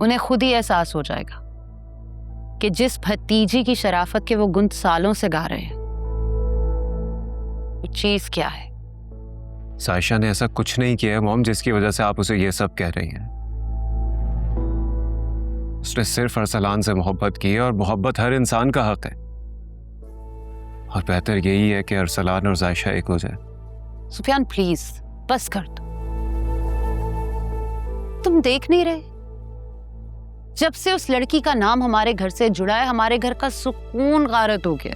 उन्हें खुद ही एहसास हो जाएगा कि जिस भतीजी की शराफत के वो गुण सालों से गा रहे हैं वो चीज क्या है। सायशा ने ऐसा कुछ नहीं किया है मॉम जिसकी वजह से आप उसे ये सब कह रही हैं। उसने सिर्फ अरसलान से मोहब्बत की है और मोहब्बत हर इंसान का हक है, और बेहतर यही है कि अरसलान और जायशा एक हो जाए। सुफियान प्लीज बस कर दो। तुम देख नहीं रहे, जब से उस लड़की का नाम हमारे घर से जुड़ा है हमारे घर का सुकून गारत हो गया।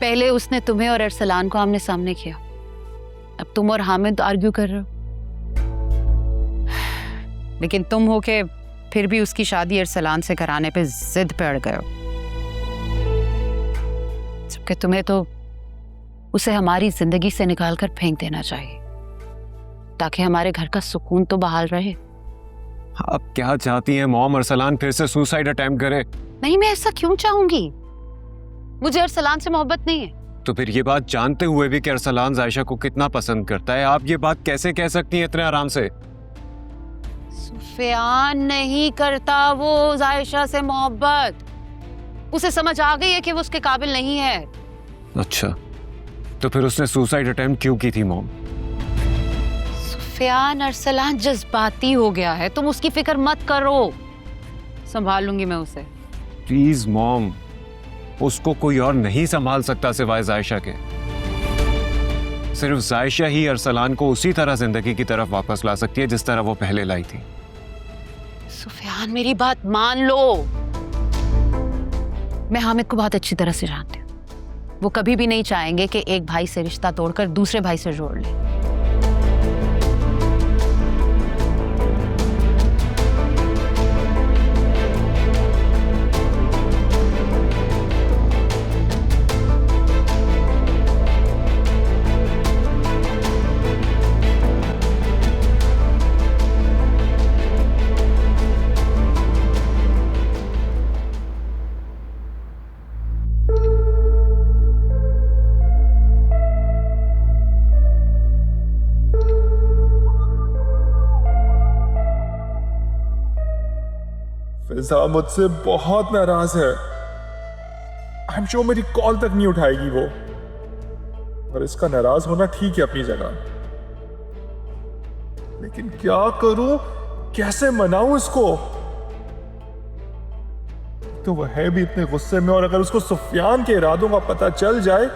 पहले उसने तुम्हें और अरसलान को आमने सामने किया, अब तुम और हामिद आर्ग्यू कर रहे हो। लेकिन तुम हो के फिर भी उसकी शादी अरसलान से कराने पे जिद पे अड़ गए हो, जबकि तुम्हें तो उसे हमारी जिंदगी से निकाल कर फेंक देना चाहिए ताकि हमारे घर का सुकून तो बहाल रहे। आप क्या चाहती हैं मॉम? अरसलान फिर से सुसाइड अटेम्प्ट करे? नहीं, मैं ऐसा क्यों चाहूंगी? मुझे अरसलान से मोहब्बत नहीं है। तो फिर ये बात जानते हुए भी कि अरसलान जायशा को कितना पसंद करता है, आप ये बात कैसे कह सकती हैं इतने आराम से? सुफियान नहीं करता वो जायशा से मोहब्बत। उसे समझ आ गई है कि वो उसके काबिल नहीं है। अच्छा, तो फिर उसने सुसाइड अटेम्प्ट क्यों की थी मॉम? सुफियान, अरसलान जज्बाती हो गया है, तुम उसकी फिक्र मत करो, संभाल लूंगी मैं उसे। प्लीज मॉम, उसको कोई और नहीं संभाल सकता सिवाय जायशा के। सिर्फ जायशा ही अरसलान को उसी तरह जिंदगी की तरफ वापस ला सकती है जिस तरह वो पहले लाई थी। सुफियान मेरी बात मान लो, मैं हामिद को बहुत अच्छी तरह से जानती हूँ। वो कभी भी नहीं चाहेंगे कि एक भाई से रिश्ता तोड़कर दूसरे भाई से जोड़ ले। फिजा मुझसे बहुत नाराज है। आई एम श्योर मेरी कॉल तक नहीं उठाएगी वो, और इसका नाराज होना ठीक है अपनी जगह, लेकिन क्या करूं, कैसे मनाऊं इसको? तो वह है भी इतने गुस्से में, और अगर उसको सुफियान के इरादों का पता चल जाए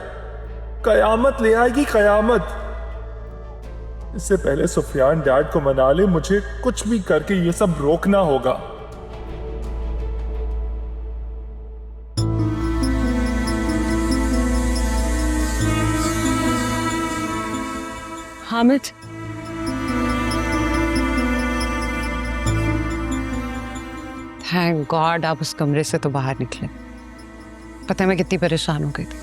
कयामत ले आएगी, कयामत। इससे पहले सुफियान डैड को मना ले, मुझे कुछ भी करके ये सब रोकना होगा। हामिद, थैंक गॉड आप उस कमरे से तो बाहर निकले। पता है मैं कितनी परेशान हो गई थी।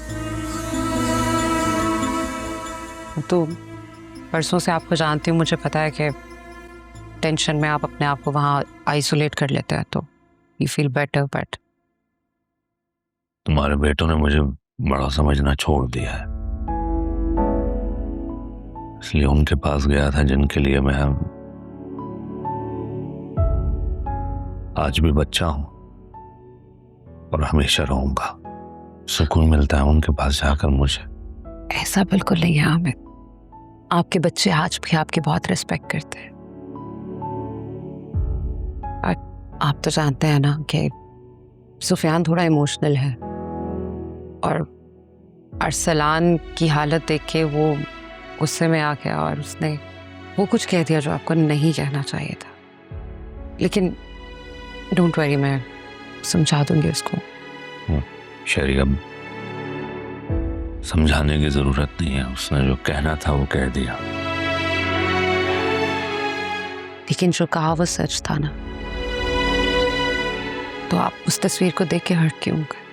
तो परसों से आपको जानती हूँ, मुझे पता है कि टेंशन में आप अपने आप को वहाँ आइसोलेट कर लेते हैं, तो यू फील बेटर। बट तुम्हारे बेटों ने मुझे बड़ा समझना छोड़ दिया है, इसलिए उनके पास गया था जिनके लिए मैं आज भी बच्चा हूं और हमेशा रहूंगा। सुकून मिलता है उनके पास जाकर मुझे। ऐसा बिल्कुल नहीं है हामिद, आपके बच्चे आज भी आपकी बहुत रिस्पेक्ट करते हैं। आप तो जानते हैं ना कि सुफियान थोड़ा इमोशनल है, और अरसलान की हालत देख के वो गुस्से में आ गया और उसने वो कुछ कह दिया जो आपको नहीं कहना चाहिए था। लेकिन डोंट वरी, मैं समझा दूंगी उसको। शेरी, अब समझाने की जरूरत नहीं है, उसने जो कहना था वो कह दिया। लेकिन जो कहा वो सच था ना, तो आप उस तस्वीर को देख के हर्ट क्यों गए?